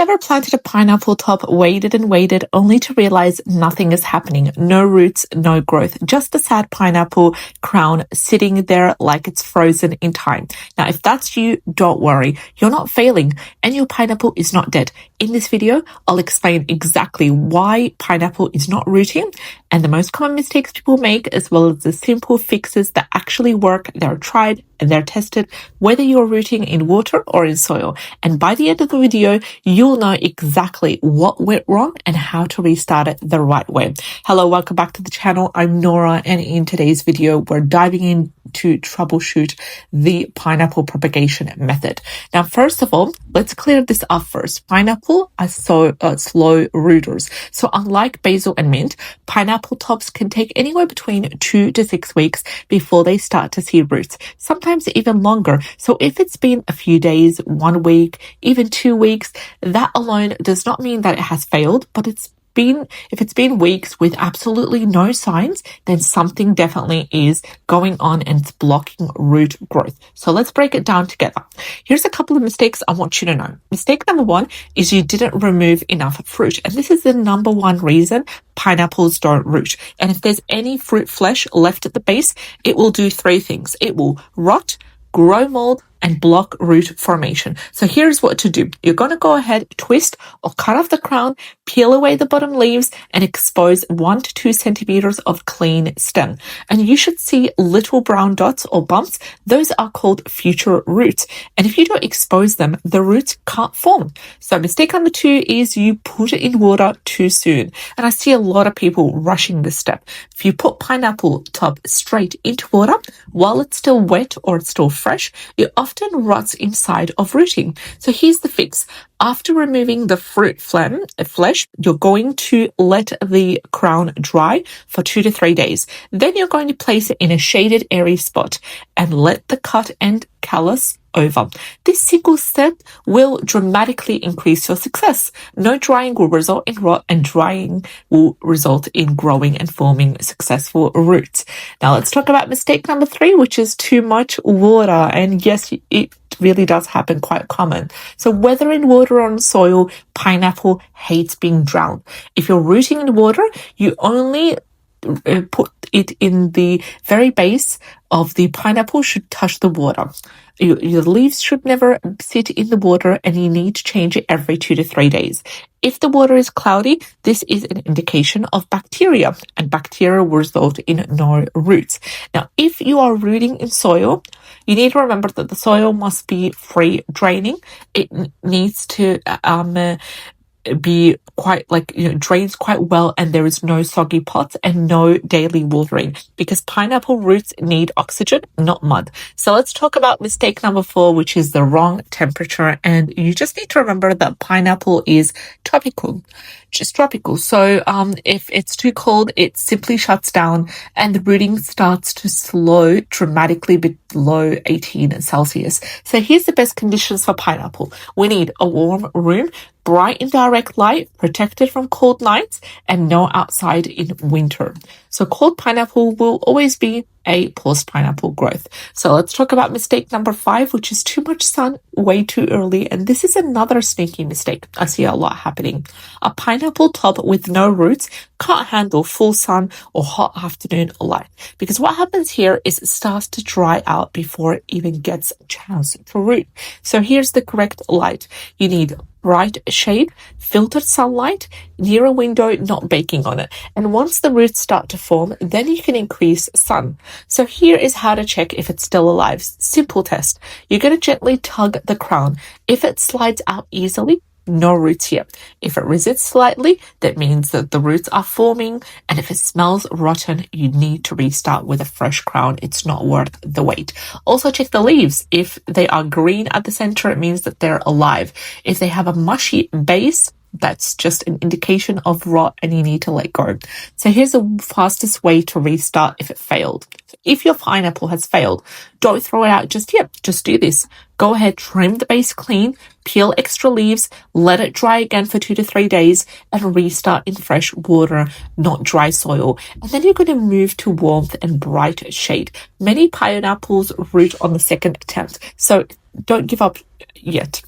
ever planted a pineapple top, waited and waited, only to realize nothing is happening? No roots, no growth, just a sad pineapple crown sitting there like it's frozen in time. Now, if that's you, don't worry. You're not failing and your pineapple is not dead. In this video, I'll explain exactly why pineapple is not rooting and the most common mistakes people make, as well as the simple fixes that actually work. They're tried and they're tested, whether you're rooting in water or in soil. And by the end of the video, you'll know exactly what went wrong and how to restart it the right way. Hello, welcome back to the channel. I'm Nora, and in today's video, we're diving into troubleshoot the pineapple propagation method. Now, first of all, let's clear this up first. Pineapple are slow rooters. So unlike basil and mint, pineapple tops can take anywhere between 2 to 6 weeks before they start to see roots, sometimes even longer. So if it's been a few days, 1 week, even 2 weeks, that alone does not mean that it has failed, but if it's been weeks with absolutely no signs, then something definitely is going on and it's blocking root growth. So let's break it down together. Here's a couple of mistakes I want you to know. Mistake number 1 is you didn't remove enough fruit. And this is the number 1 reason pineapples don't root. And if there's any fruit flesh left at the base, it will do 3 things. It will rot, grow mold, and block root formation. So here's what to do. You're going to go ahead, twist or cut off the crown, peel away the bottom leaves, and expose 1 to 2 centimeters of clean stem. And you should see little brown dots or bumps. Those are called future roots. And if you don't expose them, the roots can't form. So mistake number 2 is you put it in water too soon. And I see a lot of people rushing this step. If you put pineapple top straight into water while it's still wet or it's still fresh, it often rots inside of rooting. So here's the fix. After removing the fruit flesh, you're going to let the crown dry for 2 to 3 days. Then you're going to place it in a shaded, airy spot and let the cut and callus over. This single step will dramatically increase your success. No drying will result in rot, and drying will result in growing and forming successful roots. Now let's talk about mistake number 3, which is too much water. And yes, it really does happen, quite common. So whether in water or on soil, pineapple hates being drowned. If you're rooting in water, you only put it in the very base of the pineapple should touch the water. Your leaves should never sit in the water, and you need to change it every 2 to 3 days. If the water is cloudy, this is an indication of bacteria, and bacteria will result in no roots. Now, if you are rooting in soil, you need to remember that the soil must be free draining. It needs to be quite drains quite well, and there is no soggy pots and no daily watering, because pineapple roots need oxygen, not mud. So let's talk about mistake number 4, which is the wrong temperature. And you just need to remember that pineapple is tropical, just tropical. So if it's too cold, it simply shuts down and the rooting starts to slow dramatically below 18 Celsius. So here's the best conditions for pineapple. We need a warm room, bright and direct light, protected from cold nights, and no outside in winter. So cold pineapple will always be a paused pineapple growth. So let's talk about mistake number 5, which is too much sun way too early. And this is another sneaky mistake. I see a lot happening. A pineapple top with no roots can't handle full sun or hot afternoon light, because what happens here is it starts to dry out before it even gets a chance to root. So here's the correct light. You need bright shade, filtered sunlight, near a window, not baking on it. And once the roots start to form, then you can increase sun. So here is how to check if it's still alive. Simple test. You're going to gently tug the crown. If it slides out easily, no roots here. If it resists slightly, that means that the roots are forming. And if it smells rotten, you need to restart with a fresh crown. It's not worth the wait. Also check the leaves. If they are green at the center, it means that they're alive. If they have a mushy base, that's just an indication of rot and you need to let go. So here's the fastest way to restart if it failed. If your pineapple has failed, don't throw it out just yet. Just do this. Go ahead, trim the base clean, peel extra leaves, let it dry again for 2 to 3 days, and restart in fresh water, not dry soil. And then you're going to move to warmth and bright shade. Many pineapples root on the second attempt, so don't give up yet.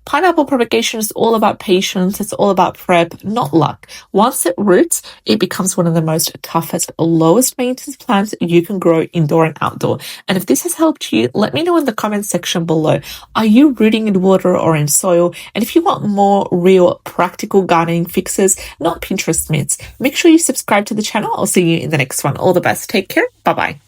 Pineapple propagation is all about patience. It's all about prep, not luck. Once it roots, it becomes one of the most toughest, lowest maintenance plants you can grow indoor and outdoor. And if this has helped you, let me know in the comment section below. Are you rooting in water or in soil? And if you want more real practical gardening fixes, not Pinterest myths, make sure you subscribe to the channel. I'll see you in the next one. All the best. Take care. Bye-bye.